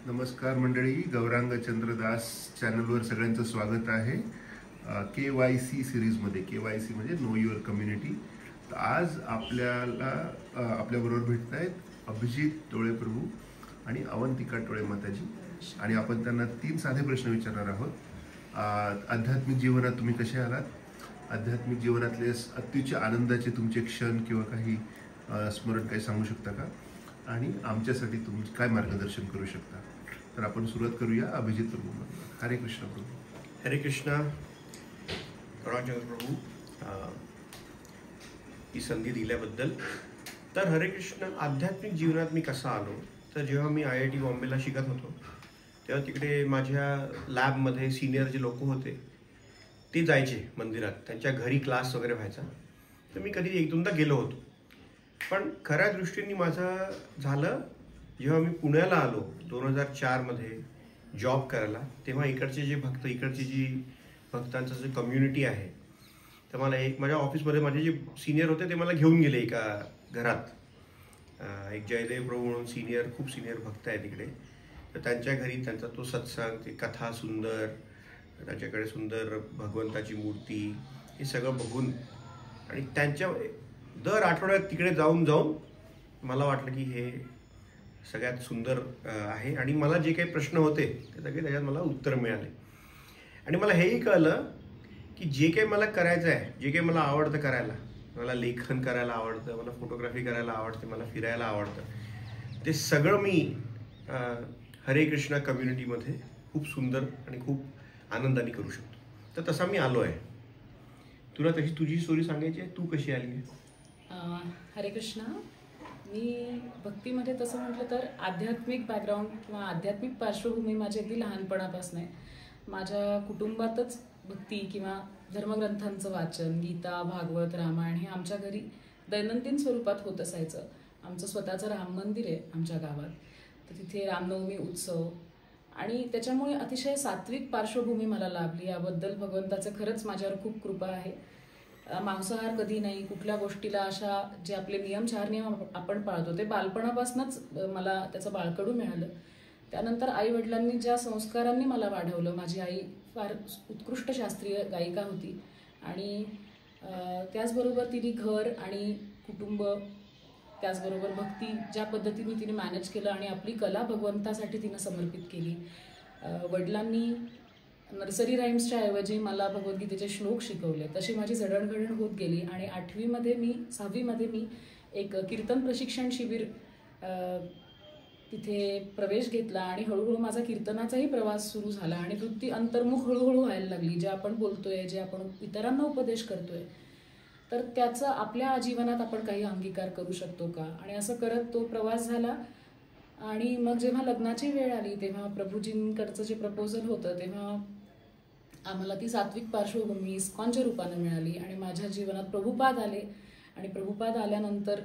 नमस्कार मंडळी, गौरांग चंद्रदास चॅनलवर सगळ्यांचं स्वागत आहे. KYC सिरीजमध्ये. KYC म्हणजे नो युअर कम्युनिटी. तर आज आपल्याबरोबर भेटत आहेत अभिजित टोळे प्रभू आणि अवंतिका टोळे माताजी, आणि आपण त्यांना 3 साधे प्रश्न विचारणार आहोत. आध्यात्मिक जीवनात तुम्ही कसे आलात, आध्यात्मिक जीवनातले अत्युच्च आनंदाचे तुमचे क्षण किंवा काही स्मरण काही सांगू शकता का, आणि आमच्यासाठी तुम्ही काय मार्गदर्शन करू शकता. तर आपण सुरुवात करूया अभिजित प्रभू. हरे कृष्ण प्रभू. हरे कृष्णा. प्रभू ही संधी दिल्याबद्दल. तर हरे कृष्ण. आध्यात्मिक जीवनात मी कसा आलो, तर जेव्हा मी IIT बॉम्बेला शिकत होतो तेव्हा तिकडे माझ्या लॅबमध्ये सिनियर जे लोक होते ते जायचे मंदिरात, त्यांच्या घरी क्लास वगैरे व्हायचा. तर मी कधी 1-2दा गेलो होतो. पण खऱ्या दृष्टीने माझं झालं जेव्हा मी पुण्याला आलो 2004मध्ये जॉब करायला. तेव्हा इकडचे जे भक्त, इकडची जी भक्तांचं जे कम्युनिटी आहे, तर मला माझ्या ऑफिसमध्ये माझे जे सिनियर होते ते मला घेऊन गेले एका घरात. एक जयदेव प्रभू म्हणून खूप सिनियर भक्त आहे तिकडे. तर त्यांच्या घरी त्यांचा तो सत्संग, ती कथा सुंदर, त्याच्याकडे सुंदर भगवंताची मूर्ती, हे सगळं बघून आणि त्यांच्या दर आठवड्यात तिकडे जाऊन मला वाटलं की हे सगळ्यात सुंदर आहे. आणि मला जे काही प्रश्न होते ते सगळे त्याच्यात मला उत्तर मिळाले. आणि मला हेही कळलं की जे काही मला करायचं आहे, जे काही मला आवडतं करायला, मला लेखन करायला आवडतं, मला फोटोग्राफी करायला आवडते, मला फिरायला आवडतं, ते सगळं मी हरे कृष्णा कम्युनिटीमध्ये खूप सुंदर आणि खूप आनंदाने करू शकतो. तर तसा मी आलो आहे. तुला तशी तुझी स्टोरी सांगायची आहे, तू कशी आली आहे? हरे कृष्णा. मी भक्तीमध्ये तसं म्हटलं तर आध्यात्मिक बॅकग्राऊंड किंवा आध्यात्मिक पार्श्वभूमी माझी अगदी लहानपणापासून आहे. माझ्या कुटुंबातच भक्ती किंवा धर्मग्रंथांचं वाचन, गीता, भागवत, रामायण हे आमच्या घरी दैनंदिन स्वरूपात होत असायचं. आमचं स्वतःचं राम मंदिर आहे आमच्या गावात, तर तिथे रामनवमी उत्सव, आणि त्याच्यामुळे अतिशय सात्विक पार्श्वभूमी मला लाभली. याबद्दल भगवंताचं खरंच माझ्यावर खूप कृपा आहे. मांसाहार कधी नाही, कुठल्या गोष्टीला अशा जे आपले नियम 4 नियम आपण पाळतो ते बालपणापासूनच मला त्याचं बाळकडू मिळालं. त्यानंतर आई वडिलांनी ज्या संस्कारांनी मला वाढवलं, माझी आई फार उत्कृष्ट शास्त्रीय गायिका होती, आणि त्याचबरोबर तिने घर आणि कुटुंब, त्याचबरोबर भक्ती ज्या पद्धतीने तिने मॅनेज केलं आणि आपली कला भगवंतासाठी तिनं समर्पित केली. वडिलांनी नर्सरी राईम्सच्या ऐवजी मला भगवद्गीतेचे श्लोक शिकवले. तशी माझी जडणघडण होत गेली. आणि 6वीमध्ये मी एक कीर्तन प्रशिक्षण शिबिर तिथे प्रवेश घेतला, आणि हळूहळू माझा कीर्तनाचाही प्रवास सुरू झाला. आणि वृत्ती अंतर्मुख हळूहळू व्हायला लागली. जे आपण बोलतोय, जे आपण इतरांना उपदेश करतोय, तर त्याचा आपल्या जीवनात आपण काही अंगीकार करू शकतो का, आणि असं करत तो प्रवास झाला. आणि मग जेव्हा लग्नाची वेळ आली तेव्हा प्रभूजींकडचं जे प्रपोजल होतं तेव्हा आम्हाला ती सात्विक पार्श्वभूमी इस्कॉनच्या रूपानं मिळाली. आणि माझ्या जीवनात प्रभुपाद आले. आणि प्रभुपाद आल्यानंतर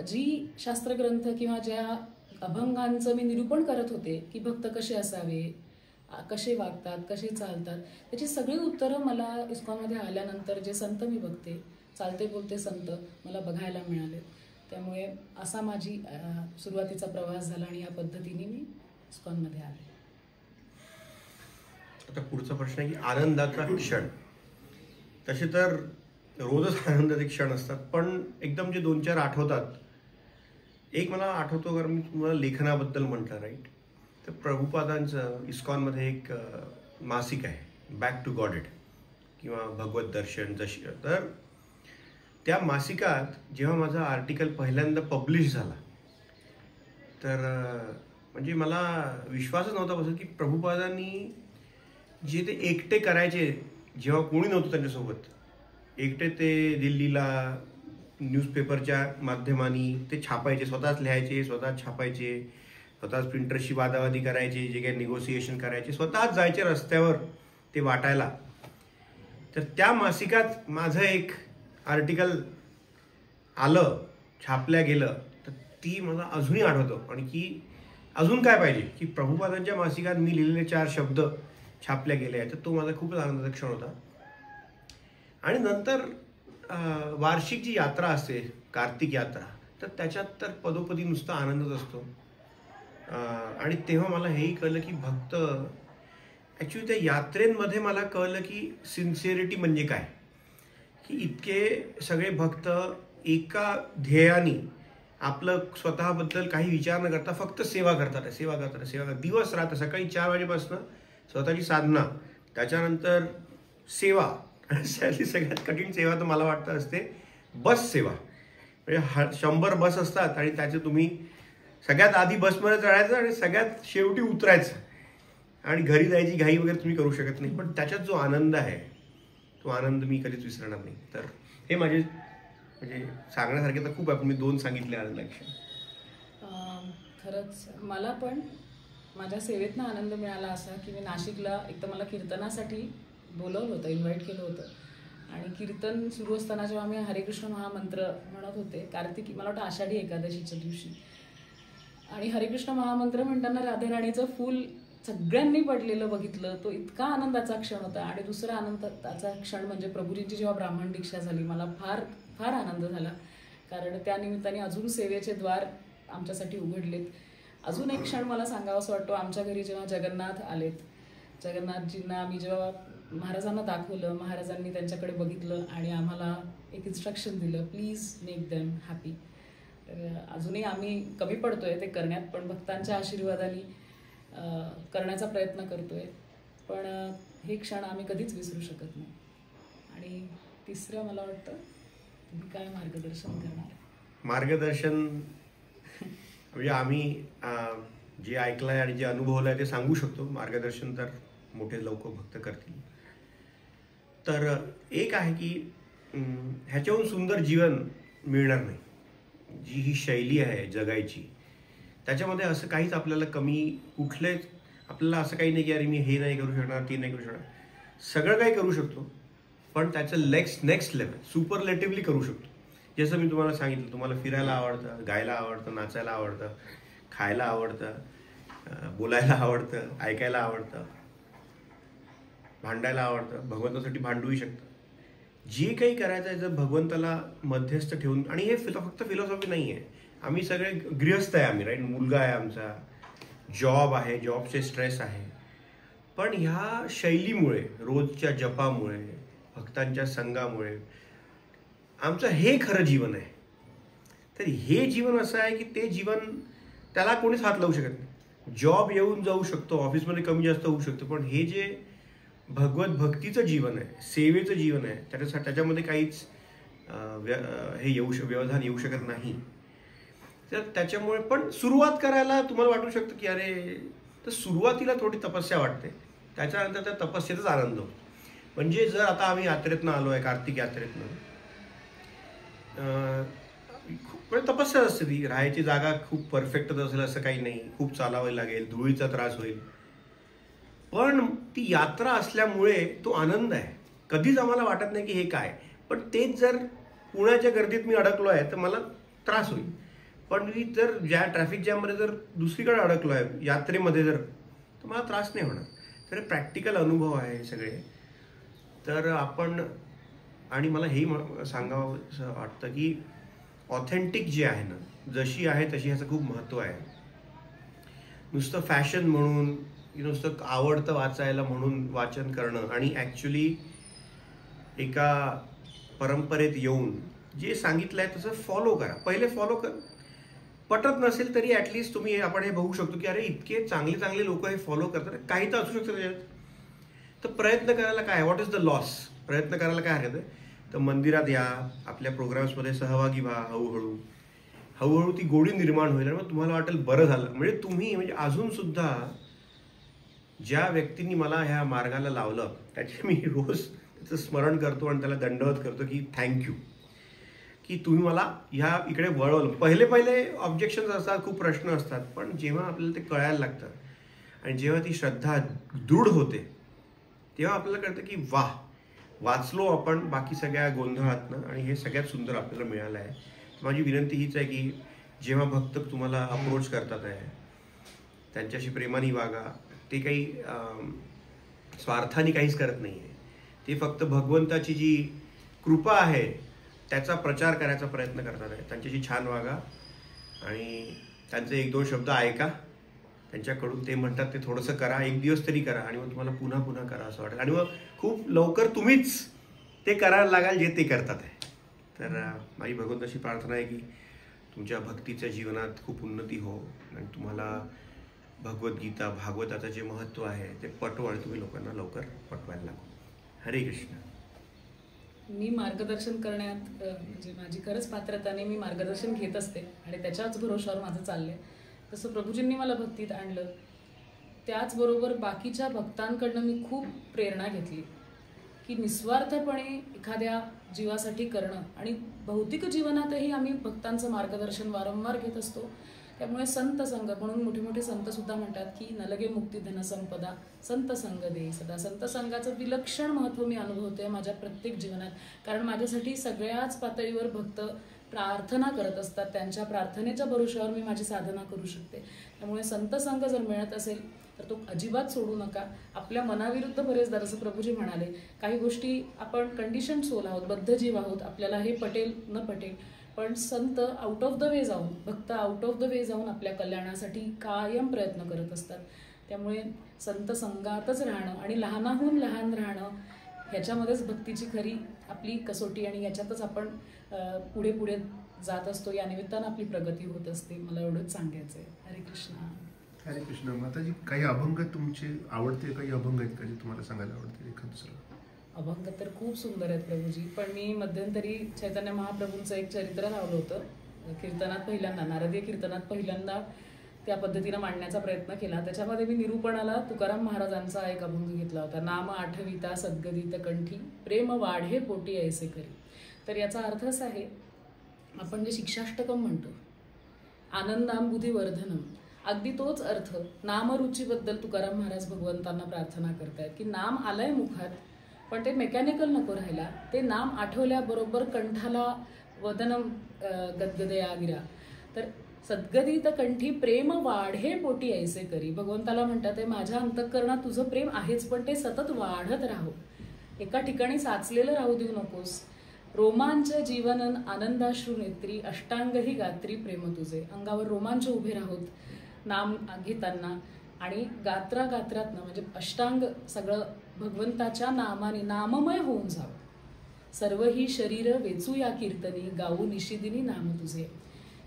जी शास्त्रग्रंथ किंवा ज्या अभंगांचं मी निरूपण करत होते की भक्त कसे असावे, कसे वागतात, कसे चालतात, त्याची सगळी उत्तरं मला इस्कॉनमध्ये आल्यानंतर जे संत मी बघते, चालते बोलते संत मला बघायला मिळाले. त्यामुळे असा माझी सुरुवातीचा प्रवास झाला, आणि या पद्धतीने मी इस्कॉनमध्ये आले. आता पुढचा प्रश्न आहे की आनंदाचा क्षण. तसे तर रोजच आनंदाचे क्षण असतात, पण एकदम जे 2-4 आठवतात. एक मला आठवतो, कारण मी तुम्हाला लेखनाबद्दल म्हटलं, राईट. तर प्रभुपादांचं इस्कॉनमध्ये एक मासिक आहे, बॅक टू गॉडेड किंवा भगवत दर्शन जशी. तर त्या मासिकात जेव्हा माझा आर्टिकल पहिल्यांदा पब्लिश झाला, तर म्हणजे मला विश्वासच नव्हता बसत की प्रभुपादांनी जे ते एकटे करायचे, जेव्हा कोणी नव्हतं त्यांच्यासोबत, एकटे ते दिल्लीला न्यूजपेपरच्या माध्यमाने ते छापायचे, स्वतःच लिहायचे, स्वतःच छापायचे, स्वतःच प्रिंटरशी वादावादी करायचे, जे काही निगोसिएशन करायचे, स्वतःच जायचे रस्त्यावर ते वाटायला. तर त्या मासिकात माझं एक आर्टिकल आलं, छापल्या गेलं, तर ती मला अजूनही आठवतं. आणि की अजून काय पाहिजे की प्रभुपादांच्या मासिकात मी लिहिलेले 4 शब्द छापल्या गेले आहेत. तर तो माझा खूपच आनंदाचा क्षण होता. आणि नंतर वार्षिक जी यात्रा असते, कार्तिक यात्रा, तर त्याच्यात तर पदोपदी नुसता आनंदच असतो. आणि तेव्हा मला हेही कळलं की भक्त ॲक्च्युली त्या यात्रेमध्ये मला कळलं की सिन्सिअरिटी म्हणजे काय, की इतके सगळे भक्त एका ध्येयाने आपलं स्वतःबद्दल काही विचार न करता फक्त सेवा करतात, सेवा करतात, सेवा करतात, दिवस रात्र. सकाळी 4 वाजेपासून स्वतःची साधना, त्याच्यानंतर सेवा, आणि सगळ्यात कठीण सेवा तर मला वाटतं असते बस सेवा. म्हणजे 100 बस असतात आणि त्याचे तुम्ही सगळ्यात आधी बसमध्ये चढायचं आणि सगळ्यात शेवटी उतरायचं आणि घरी जायची घाई वगैरे तुम्ही करू शकत नाही, पण त्याच्यात जो आनंद आहे तो आनंद मी कधीच विसरणार नाही. तर हे माझे म्हणजे सांगण्यासारखे तर खूप आहे, मी 2 सांगितले आनंदापेक्षा. खरंच मला पण माझ्या सेवेतनं आनंद मिळाला असा की मी नाशिकला एक तर मला कीर्तनासाठी बोलवलं होतं, इन्व्हाइट केलं होतं आणि कीर्तन सुरू असताना जेव्हा मी हरे कृष्ण महामंत्र म्हणत होते, कार्तिकी मला वाटतं आषाढी एकादशीच्या दिवशी, आणि हरे कृष्ण महामंत्र म्हणताना राधे राणीचं फूल सगळ्यांनी पडलेलं बघितलं, तो इतका आनंदाचा क्षण होता. आणि दुसरा आनंदाचा क्षण म्हणजे प्रभूजींची जेव्हा ब्राह्मण दीक्षा झाली, मला फार फार आनंद झाला, कारण त्या निमित्ताने अजून सेवेचे द्वार आमच्यासाठी उघडलेत. अजून एक क्षण मला सांगावासा वाटतो, आमच्या घरी जेव्हा जगन्नाथ आलेत, जगन्नाथजींना आम्ही जेव्हा महाराजांना दाखवलं, महाराजांनी त्यांच्याकडे बघितलं आणि आम्हाला एक इन्स्ट्रक्शन दिलं, प्लीज मेक देम हॅपी. तर अजूनही आम्ही कमी पडतोय ते करण्यात, पण भक्तांच्या आशीर्वादाने करण्याचा प्रयत्न करतोय. पण हे क्षण आम्ही कधीच विसरू शकत नाही. आणि तिसरं मला वाटतं तुम्ही काय मार्गदर्शन करणार? मार्गदर्शन म्हणजे आम्ही जे ऐकलंय आणि जे अनुभवलं आहे ते सांगू शकतो. मार्गदर्शन तर मोठे लोक भक्त करतील. तर एक आहे की ह्याच्याहून सुंदर जीवन मिळणार नाही. जी ही शैली आहे जगायची, त्याच्यामध्ये असं काहीच आपल्याला कमी कुठलेच आपल्याला असं काही नाही की अरे मी हे नाही करू शकणार, ते नाही करू शकणार. सगळं काही करू शकतो, पण त्याचं नेक्स्ट लेवल सुपरलेटिव्हली करू शकतो. जसं मी तुम्हाला सांगितलं, तुम्हाला फिरायला आवडतं, गायला आवडतं, नाचायला आवडतं, खायला आवडतं, बोलायला आवडतं, ऐकायला आवडतं, भांडायला आवडतं, भगवंतासाठी भांडूही शकतं. जे काही करायचं आहे जर भगवंताला मध्यस्थ ठेवून, आणि हे फक्त फिलॉसॉफी नाही आहे, आम्ही सगळे गृहस्थ आहे, आम्ही राईट, मुलगा आहे आमचा, जॉब आहे, जॉबचे स्ट्रेस आहे, पण ह्या शैलीमुळे, रोजच्या जपामुळे, भक्तांच्या संघामुळे आमचं हे खरं जीवन आहे. तर हे जीवन असं आहे की ते जीवन त्याला कोणीच हात लावू शकत नाही. जॉब येऊन जाऊ शकतो, ऑफिसमध्ये कमी जास्त होऊ शकतो, पण हे जे भगवत भक्तीचं जीवन आहे, सेवेचं जीवन आहे, त्याच्यामध्ये काहीच हे व्यवधान येऊ शकत नाही. तर त्याच्यामुळे पण सुरुवात करायला तुम्हाला वाटू शकतं की अरे, तर सुरुवातीला थोडी तपस्या वाटते, त्याच्यानंतर त्या तपस्येचाच आनंद होतो. म्हणजे जर आता आम्ही यात्रेतनं आलो आहे, कार्तिक यात्रेतनं, खूप तपस्या असते ती. राहायची जागा खूप परफेक्टच असेल असं काही नाही, खूप चालावं लागेल, धुळीचा त्रास होईल, पण ती यात्रा असल्यामुळे तो आनंद आहे. कधीच आम्हाला वाटत नाही की हे काय, पण तेच जर पुण्याच्या गर्दीत मी अडकलो आहे तर मला त्रास होईल, पण मी जर ट्रॅफिक जॅममध्ये जर दुसरीकडे अडकलो आहे यात्रेमध्ये जर, तर मला त्रास नाही होणार. तर प्रॅक्टिकल अनुभव आहे सगळे. तर आपण, आणि मला हेही सांगावं असं वाटतं की ऑथेंटिक जे आहे ना, जशी आहे तशी ह्याचं खूप महत्त्व आहे. नुसतं फॅशन म्हणून, नुसतं आवडतं वाचायला म्हणून वाचन करणं, आणि ॲक्च्युली एका परंपरेत येऊन जे सांगितलं आहे तसं फॉलो करा. पहिले फॉलो कर, पटत नसेल तरी ॲटलिस्ट तुम्ही, आपण हे बघू शकतो की अरे इतके चांगले चांगले लोक हे फॉलो करतात, काही तर असू शकतं त्याच्यात. तर प्रयत्न करायला काय, व्हॉट इज द लॉस, प्रयत्न करायला काय हरकत आहे. तर मंदिरात या, आपल्या प्रोग्राम्समध्ये सहभागी व्हा, हळूहळू ती गोडी निर्माण होईल आणि मग तुम्हाला वाटेल बरं झालं. म्हणजे तुम्ही, म्हणजे अजून सुद्धा ज्या व्यक्तींनी मला ह्या मार्गाला लावलं त्याचे मी रोज त्याचं स्मरण करतो आणि त्याला दंडवत करतो की थँक्यू की तुम्ही मला ह्या इकडे वळवलं. पहिले ऑब्जेक्शन्स असतात, खूप प्रश्न असतात, पण जेव्हा आपल्याला ते कळायला लागतं आणि जेव्हा ती श्रद्धा दृढ होते तेव्हा आपल्याला कळतं की वाचलो आपण बाकी सगळ्या गोंधळातनं, आणि हे सगळ्यात सुंदर आपल्याला मिळालं आहे. माझी विनंती हीच आहे की जेव्हा भक्त तुम्हाला अप्रोच करतात आहे, त्यांच्याशी प्रेमाने वागा. ते काही स्वार्थाने काहीच करत नाही आहे, ते फक्त भगवंताची जी कृपा आहे त्याचा प्रचार करायचा प्रयत्न करतात आहे. त्यांच्याशी छान वागा आणि त्यांचे 1-2 शब्द ऐका त्यांच्याकडून ते म्हणतात ते थोडंसं करा, एक दिवस तरी करा आणि मग तुम्हाला पुन्हा पुन्हा करा असं वाटेल आणि मग खूप लवकर तुम्हीच ते करायला लागाल जे ते करतात आहे. तर माझी भगवंताशी प्रार्थना आहे की तुमच्या भक्तीच्या जीवनात खूप उन्नती हो आणि तुम्हाला भगवद्गीता भागवताचं जे महत्त्व आहे ते पटवा आणि तुम्ही लोकांना लवकर पटवायला लागू. हरे कृष्ण. मी मार्गदर्शन करण्यात म्हणजे माझी खरंच पात्रताने मी मार्गदर्शन घेत असते आणि त्याच्याच भरोशावर माझं चाललंय. तसं प्रभूजींनी मला भक्तीत आणलं, त्याचबरोबर बाकीच्या भक्तांकडनं मी खूप प्रेरणा घेतली की निस्वार्थपणे एखाद्या जीवासाठी करणं. आणि भौतिक जीवनातही आम्ही भक्तांचं मार्गदर्शन वारंवार घेत असतो. त्यामुळे संत संग म्हणून मोठे मोठे संत सुद्धा म्हणतात की नलगे मुक्ती धनसंपदा संत संग दे सदा. संत संघाचं विलक्षण महत्त्व मी अनुभवते माझ्या प्रत्येक जीवनात. कारण माझ्यासाठी सगळ्याच पातळीवर भक्त प्रार्थना करत असतात. त्यांच्या प्रार्थनेच्या भरोशावर मी माझी साधना करू शकते. त्यामुळे संत संघ जर मिळत असेल तर तो अजिबात सोडू नका. आपल्या मनाविरुद्ध बरेचदा जसं प्रभूजी म्हणाले काही गोष्टी आपण कंडिशन सोल आहोत, बद्ध जीव आहोत, आपल्याला हे पटेल न पटेल, पण संत आउट ऑफ द वे जाऊन भक्त आउट ऑफ द वे जाऊन आपल्या कल्याणासाठी कायम प्रयत्न करत असतात. त्यामुळे संत संघातच राहणं आणि लहानाहून लहान राहणं ह्याच्यामध्येच भक्तीची खरी आपली कसोटी आणि याच्यातच आपण पुढे पुढे जात असतो. या निमित्तानं आपली प्रगती होत असते. मला एवढंच सांगायचं आहे. हरे कृष्ण. हरे कृष्ण. माताजी काही अभंग तुमचे आवडते, काही अभंग आहेत का जे तुम्हाला सांगायला आवडते एखादं दुसरं? अभंग तर खूप सुंदर आहेत प्रभूजी, पण मी मध्यंतरी चैतन्य महाप्रभूंचं एक चरित्र लावलं होतं कीर्तनात पहिल्यांदा, नारदीय कीर्तनात पहिल्यांदा त्या पद्धतीनं मांडण्याचा प्रयत्न केला. त्याच्यामध्ये मी निरूपणाला तुकाराम महाराजांचा एक अभंग घेतला होता. नाम आठविता सद्गदित कंठी प्रेम वाढे पोटी ऐसे करी. तर याचा अर्थ असा आहे, आपण जे शिक्षाष्टकम म्हणतो आनंदांबुधी वर्धनम, अगदी तोच अर्थ नामरुचीबद्दल तुकाराम महाराज भगवंतांना प्रार्थना करतायत की नाम आलंय मुखात पण ते मेकॅनिकल नको राहायला. ते नाम आठवल्याबरोबर कंठाला वदनम गदगदया गिरा. तर सद्गदित कंठी प्रेम वाढे पोटी ऐसे करी. भगवंताला म्हणतात माझ्या अंतःकरणात तुझं प्रेम आहेच पण ते सतत वाढत राहो, एका ठिकाणी साचलेलं राहू देऊ नकोस. रोमांच जीवनन आनंदाश्रू नेत्री अष्टांगही गात्री प्रेम तुझे. अंगावर रोमांच उभे राहोत नाम घेताना आणि गात्रातनं म्हणजे अष्टांग सगळं भगवंताच्या नामाने नाममय होऊन जावं. सर्व ही शरीर वेचू या कीर्तनी गाऊ निशिदिनी नाम तुझे.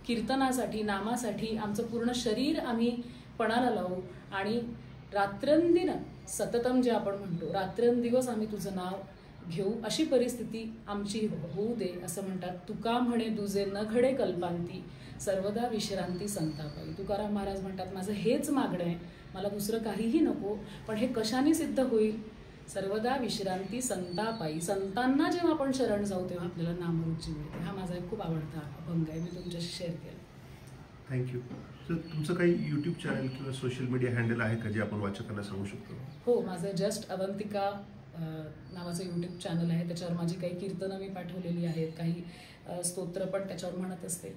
कीर्तनासाठी नामासाठी आमचं पूर्ण शरीर आम्ही पणाला लावू आणि रात्रंदिन सततम जे आपण म्हणतो रात्रंदिवस आम्ही तुझं नाव घेऊ अशी परिस्थिती आमची होऊ दे असं म्हणतात. तुका म्हणे दुजे न घडे कल्पांती सर्वदा विश्रांती संतापाई. तुकाराम महाराज म्हणतात माझं हेच मागणं आहे, मला दुसरं काहीही नको, पण हे कशाने सिद्ध होईल? सर्वदा विश्रांती संतापाई. संतांना जेव्हा आपण शरण जाऊ तेव्हा आपल्याला नामरुची मिळते. हा माझा एक खूप आवडता अभंग आहे, मी तुमच्याशी शेअर केला. थँक्यू. सर तुमचं काही यूट्यूब चॅनल किंवा सोशल मीडिया हँडल आहे का जे आपण वाचकांना सांगू शकतो? हो, माझं जस्ट अवंतिका नावाचं यूट्यूब चॅनल आहे. त्याच्यावर माझी काही कीर्तनं मी पाठवलेली आहेत, काही स्तोत्र पण त्याच्यावर म्हणत असते,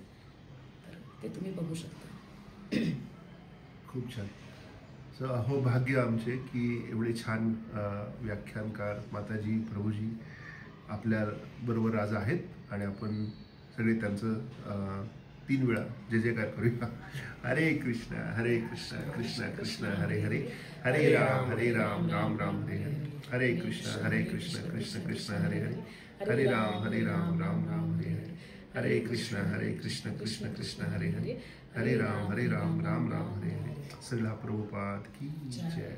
तर ते तुम्ही बघू शकता. खूप छान. सो अहो भाग्य आमचे की एवढे छान व्याख्यानकार माताजी प्रभूजी आपल्या बरोबर आज आहेत आणि आपण सगळे त्यांचं 3 वेळा जय जयकार करूया. हरे कृष्ण कृष्ण कृष्ण हरे हरे, हरे राम राम राम हरे हरे, हरे कृष्ण कृष्ण कृष्ण हरे हरे, हरे राम राम राम हरे हरे, हरे कृष्ण कृष्ण कृष्ण हरे हरे, हरे राम राम राम हरे हरे. श्रीला प्रभुपाद की जय.